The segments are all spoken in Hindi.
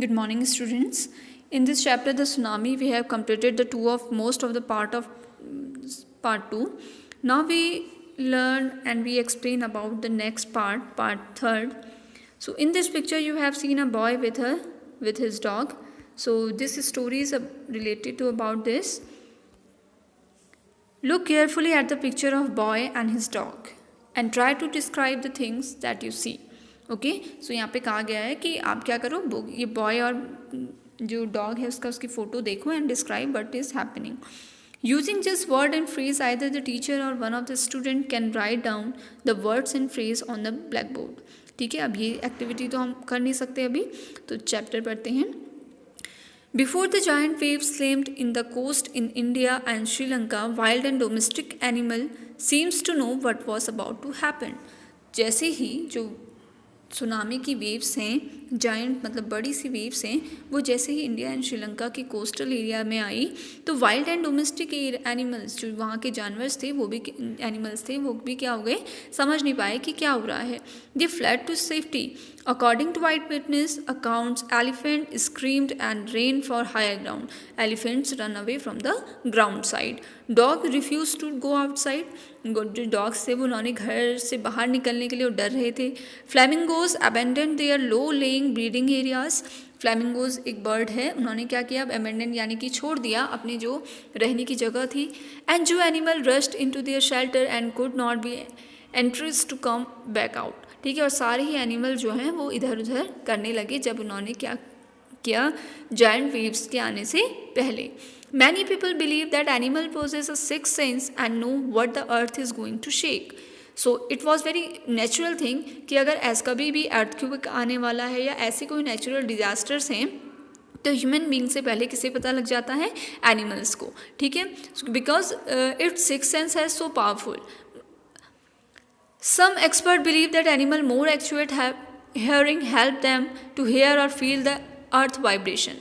Good morning, students. In this chapter, the tsunami, we have completed the most of the part of part 2. Now we learn and we explain about the next part 3rd. So in this picture, you have seen a boy with his dog. So this story is related to about this. Look carefully at the picture of boy and his dog and try to describe the things that you see. Okay so यहाँ पे कहा गया है कि आप क्या करो, ये बॉय और जो डॉग है उसकी फ़ोटो देखो and describe what is happening using just word and phrase either the teacher or one of the student can write down the words and phrase on the blackboard. ठीक है, अब ये एक्टिविटी तो हम कर नहीं सकते अभी, तो चैप्टर पढ़ते हैं. Before the giant waves slammed in the coast in India and Sri Lanka, wild and domestic animal seems to know what was about to happen. जैसे ही जो सुनामी की वेव्स हैं, जायंट मतलब बड़ी सी वेव्स हैं, वो जैसे ही इंडिया एंड श्रीलंका के कोस्टल एरिया में आई तो वाइल्ड एंड डोमेस्टिक एनिमल्स जो वहाँ के जानवर थे वो भी एनिमल्स थे वो भी क्या हो गए, समझ नहीं पाए कि क्या हो रहा है. They flood to safety. According to eyewitness accounts, elephant screamed and ran for higher ground. Elephants run away from the ground side. Dog refused to go outside. जो डॉग्स थे वो उन्होंने घर से बाहर निकलने के लिए डर रहे थे. Flamingos abandoned their low-lying breeding areas. Flamingos एक बर्ड है, उन्होंने क्या किया, अबेंडन यानी कि छोड़ दिया अपनी जो रहने की जगह थी. एंड जो animal rushed into their shelter and could not be entries to come back out. ठीक है, और सारे ही एनिमल जो हैं वो इधर उधर करने लगे जब उन्होंने क्या किया, जायंट वेव्स के आने से पहले. Many people believe that animal possess a sixth sense and know what the earth is going to shake. So it was very natural thing कि अगर कभी भी अर्थक्वेक आने वाला है या ऐसे कोई नेचुरल डिजास्टर्स हैं तो ह्यूमन बींग से पहले किसे पता लग जाता है, एनिमल्स को. ठीक है, बिकॉज इट्स सिक्स्थ सेंस है so powerful. Some experts believe that animal more accurate hearing help them to hear or feel the earth vibration.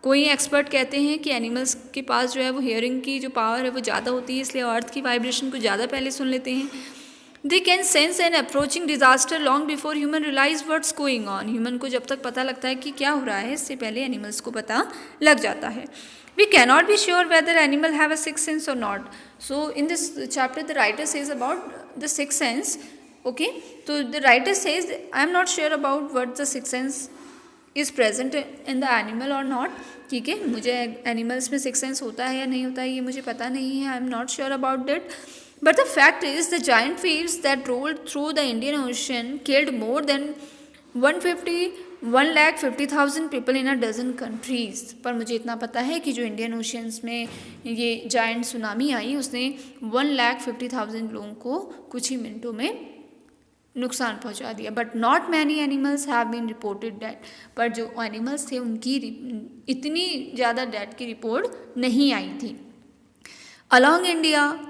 कोई एक्सपर्ट कहते हैं कि एनिमल्स के पास जो है वो हियरिंग की जो पावर है वो ज़्यादा होती है, इसलिए अर्थ की वाइब्रेशन को ज़्यादा पहले सुन लेते हैं. They can sense an approaching disaster long before human realize what's going on. Human को जब तक पता लगता है कि क्या हो रहा है, इससे पहले एनिमल्स को पता लग जाता है. We cannot be sure whether animal have a sixth sense or not. So in this chapter the writer says about the sixth sense. Okay, so the writer says I am not sure about what the sixth sense is present in the animal or not. ठीक है, मुझे एनिमल्स में सिक्स सेंस होता है या नहीं होता है ये मुझे पता नहीं है. I am not sure about that. But the fact is the giant waves that rolled through the Indian Ocean killed more than 1,50,000 people in a dozen countries. पर मुझे इतना पता है कि जो इंडियन ओशियंस में ये जायंट सुनामी आई उसने 1,50,000 लोगों को कुछ ही मिनटों में नुकसान पहुंचा दिया. But not many animals have been reported dead. पर जो एनिमल्स थे उनकी इतनी ज़्यादा डेथ की रिपोर्ट नहीं आई थी. Along India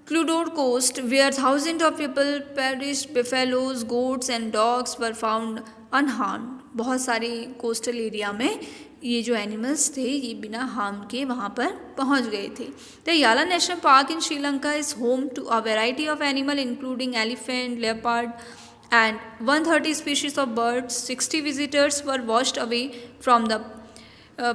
Clodagh coast, where thousands of people perished, buffaloes, goats and dogs were found unharmed. बहुत सारे कोस्टल एरिया में ये जो एनिमल्स थे ये बिना हार्म के वहाँ पर पहुँच गए थे. The Yala national park in Sri Lanka is home to a variety of animal including elephant, leopard and 130 species of birds. 60 visitors were washed away from the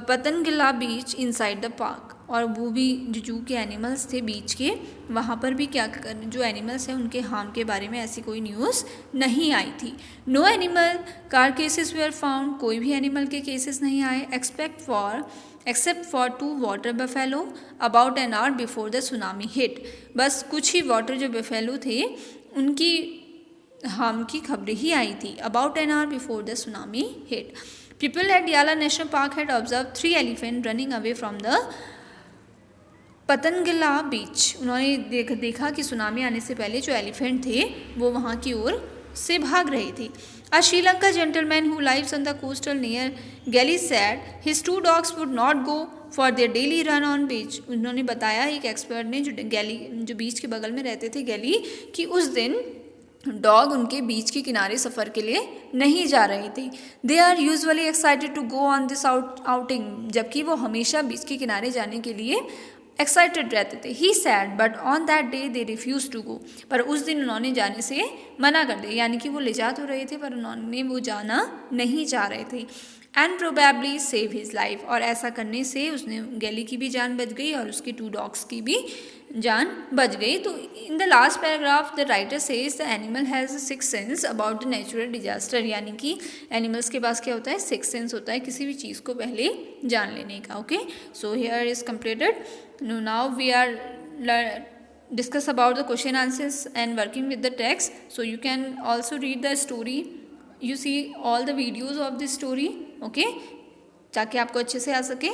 Patangla beach inside the park. और वो भी जो जू के एनिमल्स थे बीच के वहाँ पर भी क्या कर जो एनिमल्स हैं उनके हार्म के बारे में ऐसी कोई न्यूज़ नहीं आई थी. No animal carcasses were found. कोई भी एनिमल के केसेस नहीं आए except for 2 water buffalo about an hour before the tsunami hit. बस कुछ ही वाटर जो बफेलो थे उनकी हार्म की खबरें ही आई थी about an hour before the tsunami hit. People at Yala National Park had observed 3 elephants running away from the Patangla बीच. उन्होंने देखा कि सुनामी आने से पहले जो एलिफेंट थे वो वहाँ की ओर से भाग रहे थे. A Sri Lanka gentleman who lives on the coastal near Galley said his 2 dogs would not go for their daily run on beach. उन्होंने बताया एक एक्सपर्ट ने जो बीच के बगल में रहते थे गैली कि उस दिन डॉग उनके बीच के किनारे सफ़र के लिए नहीं जा रहे थे. They are usually excited to go on this outing. जबकि वो हमेशा बीच के किनारे जाने के लिए एक्साइटेड रहते थे. He said but on that day they refuse to go. पर उस दिन उन्होंने जाने से मना कर दिया, यानी कि वो ले जा तो रहे थे पर उन्होंने वो जाना नहीं चाह रहे थे. And probably save his life, और ऐसा करने से उसने गैली की भी जान बच गई और उसकी 2 डॉग्स की भी जान बच गई। तो in the last paragraph the writer says the animal has a six sense about the natural disaster, यानी कि एनिमल्स के पास क्या होता है, सिक्स सेंस होता है किसी भी चीज़ को पहले जान लेने का। Okay, so here is completed. Now we are discuss about the question answers and working with the text. So you can also read the story, you see all the videos of this story, okay, ताकि आपको अच्छे से आ सके।